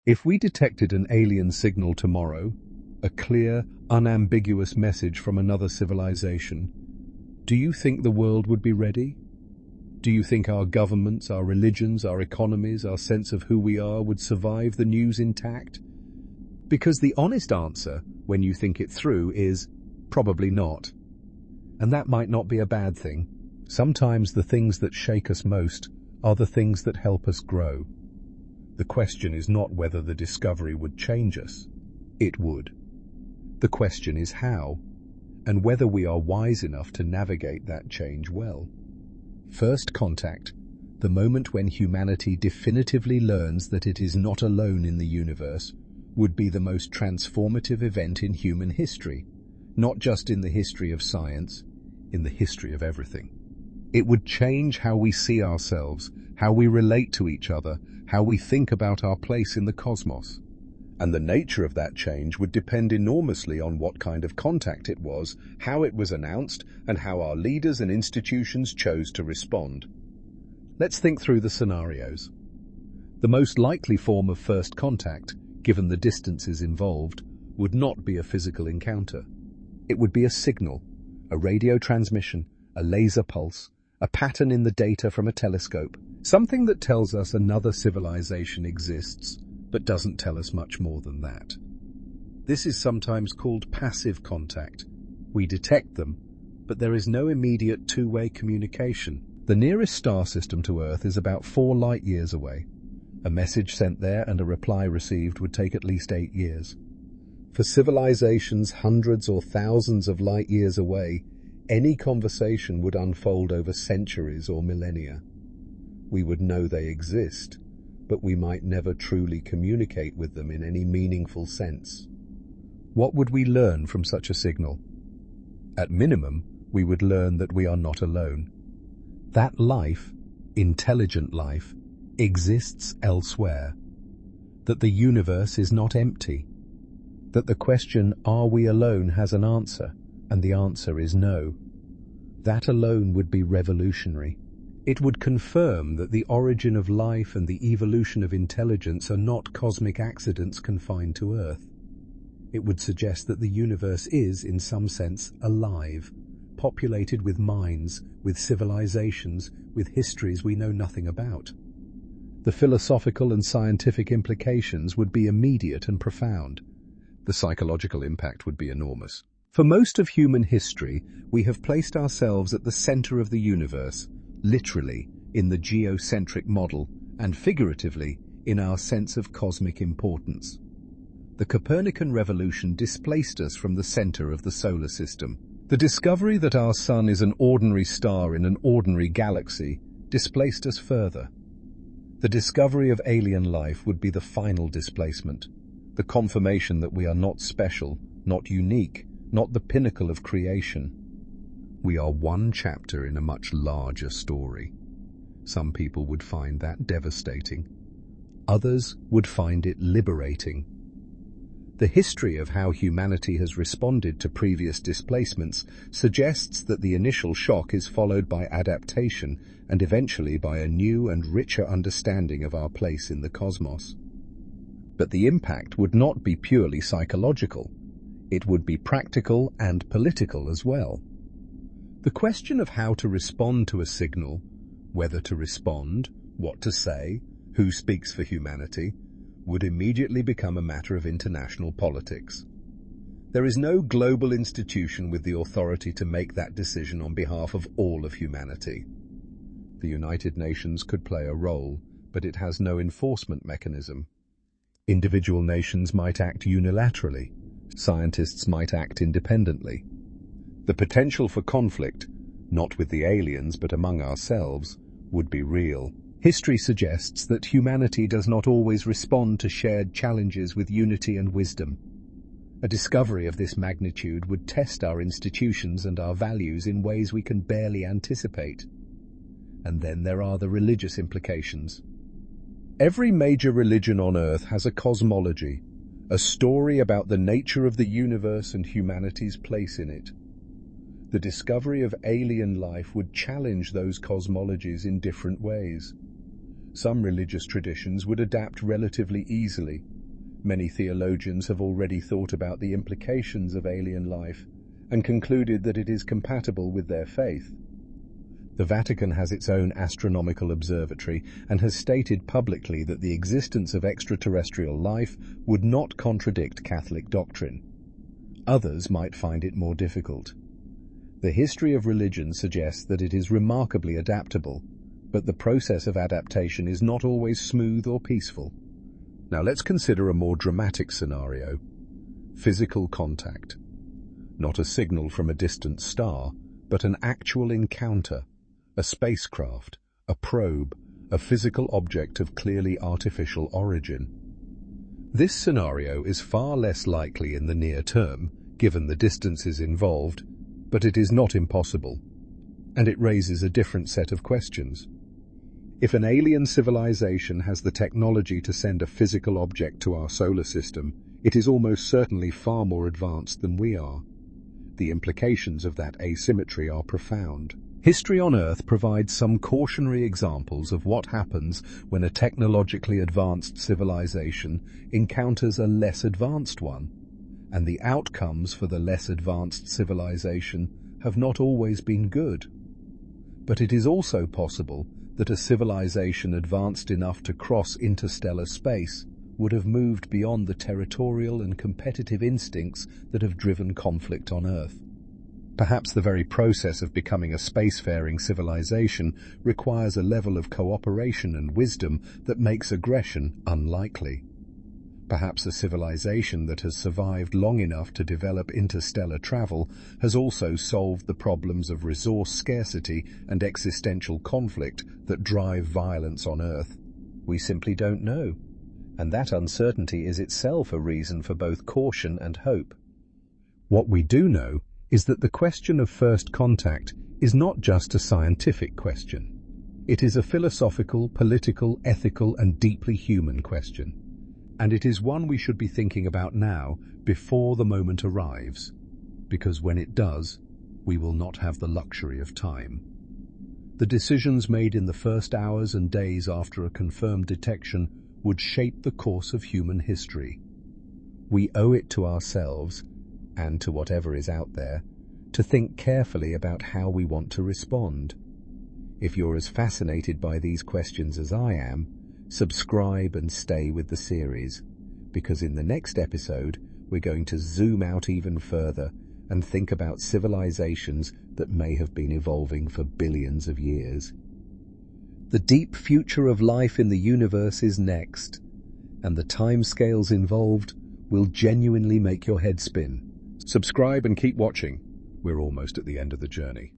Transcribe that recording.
If we detected an alien signal tomorrow, a clear, unambiguous message from another civilization, do you think the world would be ready? Do you think our governments, our religions, our economies, our sense of who we are would survive the news intact? Because the honest answer, when you think it through, is probably not. And that might not be a bad thing. Sometimes the things that shake us most are the things that help us grow. The question is not whether the discovery would change us. It would. The question is how, and whether we are wise enough to navigate that change well. First contact, the moment when humanity definitively learns that it is not alone in the universe, would be the most transformative event in human history, not just in the history of science, in the history of everything. It would change how we see ourselves, how we relate to each other, how we think about our place in the cosmos. And the nature of that change would depend enormously on what kind of contact it was, how it was announced, and how our leaders and institutions chose to respond. Let's think through the scenarios. The most likely form of first contact, given the distances involved, would not be a physical encounter. It would be a signal, a radio transmission, a laser pulse, a pattern in the data from a telescope, something that tells us another civilization exists, but doesn't tell us much more than that. This is sometimes called passive contact. We detect them, but there is no immediate two-way communication. The nearest star system to Earth is about 4 light years away. A message sent there and a reply received would take at least 8 years. For civilizations hundreds or thousands of light years away, any conversation would unfold over centuries or millennia. We would know they exist, but we might never truly communicate with them in any meaningful sense. What would we learn from such a signal? At minimum, we would learn that we are not alone. That life, intelligent life, exists elsewhere. That the universe is not empty. That the question, are we alone, has an answer, and the answer is no. That alone would be revolutionary. It would confirm that the origin of life and the evolution of intelligence are not cosmic accidents confined to Earth. It would suggest that the universe is, in some sense, alive, populated with minds, with civilizations, with histories we know nothing about. The philosophical and scientific implications would be immediate and profound. The psychological impact would be enormous. For most of human history, we have placed ourselves at the center of the universe, literally in the geocentric model, and figuratively in our sense of cosmic importance. The Copernican revolution displaced us from the center of the solar system. The discovery that our sun is an ordinary star in an ordinary galaxy displaced us further. The discovery of alien life would be the final displacement, the confirmation that we are not special, not unique, not the pinnacle of creation. We are one chapter in a much larger story. Some people would find that devastating. Others would find it liberating. The history of how humanity has responded to previous displacements suggests that the initial shock is followed by adaptation and eventually by a new and richer understanding of our place in the cosmos. But the impact would not be purely psychological. It would be practical and political as well. The question of how to respond to a signal, whether to respond, what to say, who speaks for humanity, would immediately become a matter of international politics. There is no global institution with the authority to make that decision on behalf of all of humanity. The United Nations could play a role, but it has no enforcement mechanism. Individual nations might act unilaterally. Scientists might act independently. The potential for conflict, not with the aliens but among ourselves, would be real. History suggests that humanity does not always respond to shared challenges with unity and wisdom. A discovery of this magnitude would test our institutions and our values in ways we can barely anticipate. And then there are the religious implications. Every major religion on Earth has a cosmology, a story about the nature of the universe and humanity's place in it. The discovery of alien life would challenge those cosmologies in different ways. Some religious traditions would adapt relatively easily, Many theologians have already thought about the implications of alien life and concluded that it is compatible with their faith. The Vatican has its own astronomical observatory and has stated publicly that the existence of extraterrestrial life would not contradict Catholic doctrine. Others might find it more difficult. The history of religion suggests that it is remarkably adaptable, but the process of adaptation is not always smooth or peaceful. Now let's consider a more dramatic scenario. Physical contact. Not a signal from a distant star, but an actual encounter. A spacecraft, a probe, a physical object of clearly artificial origin. This scenario is far less likely in the near term, given the distances involved, but it is not impossible, and it raises a different set of questions. If an alien civilization has the technology to send a physical object to our solar system, it is almost certainly far more advanced than we are. The implications of that asymmetry are profound. History on Earth provides some cautionary examples of what happens when a technologically advanced civilization encounters a less advanced one, and the outcomes for the less advanced civilization have not always been good. But it is also possible that a civilization advanced enough to cross interstellar space would have moved beyond the territorial and competitive instincts that have driven conflict on Earth. Perhaps the very process of becoming a spacefaring civilization requires a level of cooperation and wisdom that makes aggression unlikely. Perhaps a civilization that has survived long enough to develop interstellar travel has also solved the problems of resource scarcity and existential conflict that drive violence on Earth. We simply don't know, and that uncertainty is itself a reason for both caution and hope. What we do know is that the question of first contact is not just a scientific question. It is a philosophical, political, ethical, and deeply human question. And it is one we should be thinking about now, before the moment arrives, because when it does, we will not have the luxury of time. The decisions made in the first hours and days after a confirmed detection would shape the course of human history. We owe it to ourselves, and to whatever is out there, to think carefully about how we want to respond. If you're as fascinated by these questions as I am, subscribe and stay with the series, because in the next episode we're going to zoom out even further and think about civilizations that may have been evolving for billions of years. The deep future of life in the universe is next, and the timescales involved will genuinely make your head spin. Subscribe and keep watching. We're almost at the end of the journey.